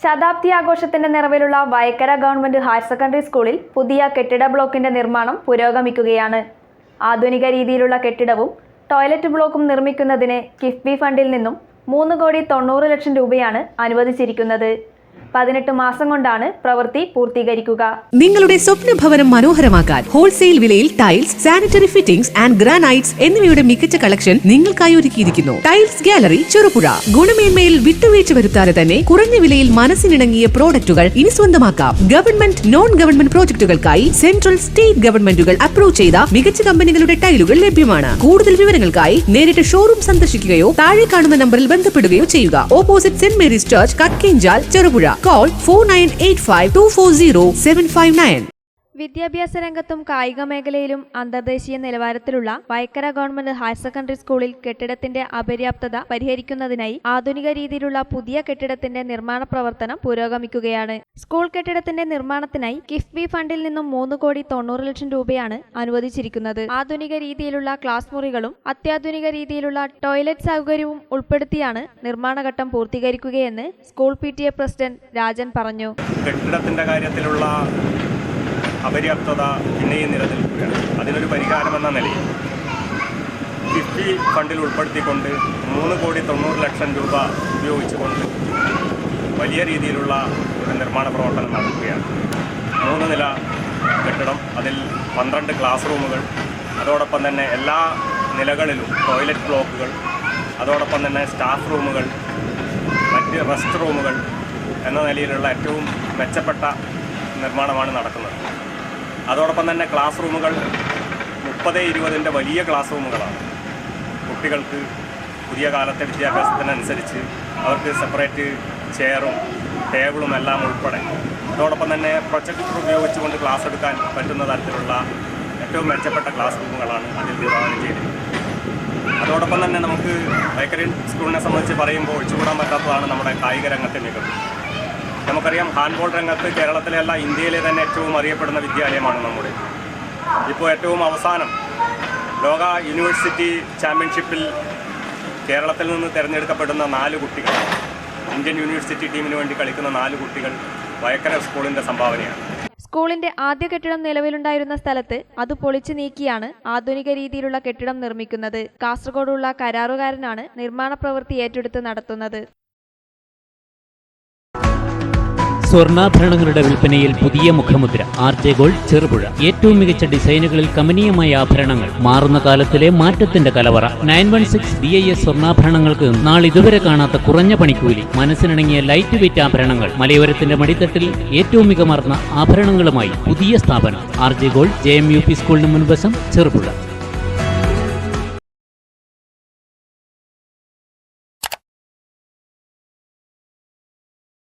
ശതാബ്ദി ആഘോഷത്തിന്റെ നിറവിലുള്ള Vayakkara government higher secondary സ്കൂളിൽ പുതിയ കെട്ടിട ബ്ലോക്കിന്റെ നിർമ്മാണം പുരോഗമിക്കുകയാണ്. ആധുനിക രീതിയിലുള്ള കെട്ടിടവും ടോയ്ലറ്റ് ബ്ലോക്കും നിർമ്മിക്കുന്നതിന് കിഫ്ബി ഫണ്ടിൽ നിന്നും 3,90,00,000 രൂപയാണ് അനുവദിച്ചിരിക്കുന്നത്. 18 മാസം കൊണ്ടാണ് പ്രവൃത്തി പൂർത്തീകരിക്കുക. നിങ്ങളുടെ സ്വപ്ന ഭവനം മനോഹരമാക്കാൻ ഹോൾസെയിൽ വിലയിൽ tiles, sanitary fittings and granites എന്നിവയുടെ മികച്ച കളക്ഷൻ നിങ്ങൾക്കായി ഒരുക്കിയിരിക്കുന്നു. Tiles gallery, Cherupuzha. ഗുണമേന്മയിൽ വിട്ടുവീഴ്ച വരുത്താതെ തന്നെ കുറഞ്ഞ വിലയിൽ മനസ്സിനിണങ്ങിയ പ്രോഡക്റ്റുകൾ ഇനി സ്വന്തമാക്കാം. ഗവൺമെന്റ്, നോൺ ഗവൺമെന്റ് പ്രോജക്ടുകൾക്കായി സെൻട്രൽ, സ്റ്റേറ്റ് ഗവൺമെന്റുകൾ അപ്രൂവ് ചെയ്ത മികച്ച കമ്പനികളുടെ ടൈലുകൾ ലഭ്യമാണ്. കൂടുതൽ വിവരങ്ങൾക്കായി നേരിട്ട് ഷോറൂം സന്ദർശിക്കുകയോ താഴെ കാണുന്ന നമ്പറിൽ ബന്ധപ്പെടുകയോ ചെയ്യുക. Opposite saint Mary's church, Kakkenchal, Cherupuzha. Call 4985240759. വിദ്യാഭ്യാസ രംഗത്തും കായിക മേഖലയിലും അന്തർദേശീയ നിലവാരത്തിലുള്ള വയക്കര ഗവൺമെന്റ് ഹയർ സെക്കൻഡറി സ്കൂളിൽ കെട്ടിടത്തിന്റെ അപര്യാപ്തത പരിഹരിക്കുന്നതിനായി ആധുനിക രീതിയിലുള്ള പുതിയ കെട്ടിടത്തിന്റെ നിർമ്മാണ പ്രവർത്തനം പുരോഗമിക്കുകയാണ്. സ്കൂൾ കെട്ടിടത്തിന്റെ നിർമ്മാണത്തിനായി കിഫ്ബി ഫണ്ടിൽ നിന്നും 3,90,00,000 രൂപയാണ് അനുവദിച്ചിരിക്കുന്നത്. ആധുനിക രീതിയിലുള്ള ക്ലാസ് മുറികളും അത്യാധുനിക രീതിയിലുള്ള ടോയ്ലറ്റ് സൗകര്യവും ഉൾപ്പെടുത്തിയാണ് നിർമ്മാണഘട്ടം പൂർത്തീകരിക്കുകയെന്ന് സ്കൂൾ PTA പ്രസിഡന്റ് രാജൻ പറഞ്ഞു. കെട്ടിടത്തിന്റെ കാര്യത്തിലുള്ള അപര്യാപ്തത പിന്നെയും നിലനിൽക്കുകയാണ്. അതിനൊരു പരിഹാരമെന്ന നിലയിൽ കിഫ്ബി ഫണ്ടിൽ ഉൾപ്പെടുത്തിക്കൊണ്ട് 3,90,00,000 രൂപ ഉപയോഗിച്ചുകൊണ്ട് വലിയ രീതിയിലുള്ള ഒരു നിർമ്മാണ പ്രവർത്തനം നടക്കുകയാണ്. 3 നില കെട്ടിടം, അതിൽ 12 ക്ലാസ് റൂമുകൾ, അതോടൊപ്പം തന്നെ എല്ലാ നിലകളിലും ടോയ്ലറ്റ് ബ്ലോക്കുകൾ, അതോടൊപ്പം തന്നെ സ്റ്റാഫ് റൂമുകൾ, മറ്റ് റെസ്റ്റ് റൂമുകൾ എന്ന നിലയിലുള്ള ഏറ്റവും മെച്ചപ്പെട്ട നിർമ്മാണമാണ് നടക്കുന്നത്. അതോടൊപ്പം തന്നെ ക്ലാസ് റൂമുകൾ 30-20 വലിയ ക്ലാസ് റൂമുകളാണ്. കുട്ടികൾക്ക് പുതിയ കാലത്തെ വിദ്യാഭ്യാസത്തിനനുസരിച്ച് അവർക്ക് സെപ്പറേറ്റ് ചെയറും ടേബിളും എല്ലാം ഉൾപ്പെടെ, അതോടൊപ്പം തന്നെ പ്രൊജക്ടർ ഉപയോഗിച്ചുകൊണ്ട് ക്ലാസ് എടുക്കാൻ പറ്റുന്ന തരത്തിലുള്ള ഏറ്റവും മെച്ചപ്പെട്ട ക്ലാസ് റൂമുകളാണ് അതിൽ വിഭാവനം ചെയ്തിരിക്കുന്നത്. അതോടൊപ്പം തന്നെ നമുക്ക് വയക്കര സ്കൂളിനെ സംബന്ധിച്ച് പറയുമ്പോൾ ഒഴിച്ചുകൂടാൻ പറ്റാത്തതാണ് നമ്മുടെ കായിക രംഗത്തെ മികവ്. നമുക്കറിയാം, ഹാൻഡ്ബോൾ രംഗത്ത് കേരളത്തിലെയല്ല ഇന്ത്യയിലെ തന്നെ ഏറ്റവും അറിയപ്പെടുന്ന വിദ്യാലയമാണ് നമ്മുടെ. ഇപ്പോൾ ഏറ്റവും അവസാനം ലോക യൂണിവേഴ്സിറ്റി ചാമ്പ്യൻഷിപ്പിൽ കേരളത്തിൽ നിന്ന് തിരഞ്ഞെടുക്കപ്പെടുന്ന 4 കുട്ടികൾ, ഇന്ത്യൻ യൂണിവേഴ്സിറ്റി ടീമിന് വേണ്ടി കളിക്കുന്ന 4 കുട്ടികൾ വയക്കര സ്കൂളിൻ്റെ സംഭാവനയാണ്. സ്കൂളിന്റെ ആദ്യ കെട്ടിടം നിലവിലുണ്ടായിരുന്ന സ്ഥലത്ത് അത് പൊളിച്ചു നീക്കിയാണ് ആധുനിക രീതിയിലുള്ള കെട്ടിടം നിർമ്മിക്കുന്നത്. കാസർഗോഡുള്ള കരാറുകാരനാണ് നിർമ്മാണ പ്രവൃത്തി ഏറ്റെടുത്ത് നടത്തുന്നത്. സ്വർണ്ണാഭരണങ്ങളുടെ വിൽപ്പനയിൽ പുതിയ മുഖമുദ്ര. RJ Gold, Cherupuzha. ഏറ്റവും മികച്ച ഡിസൈനുകളിൽ കമനീയമായ ആഭരണങ്ങൾ, മാറുന്ന കാലത്തിലെ മാറ്റത്തിന്റെ കലവറ. 916 BIS സ്വർണ്ണാഭരണങ്ങൾക്ക് നാളിതുവരെ കാണാത്ത കുറഞ്ഞ പണിക്കൂലി, മനസ്സിനിണങ്ങിയ ലൈറ്റ് വെയ്റ്റ് ആഭരണങ്ങൾ, മലയോരത്തിന്റെ മടിത്തട്ടിൽ ഏറ്റവും മികമാർന്ന ആഭരണങ്ങളുമായി പുതിയ സ്ഥാപനം RJ Gold, JMUP സ്കൂളിന് മുൻവശം, ചെറുപുഴ.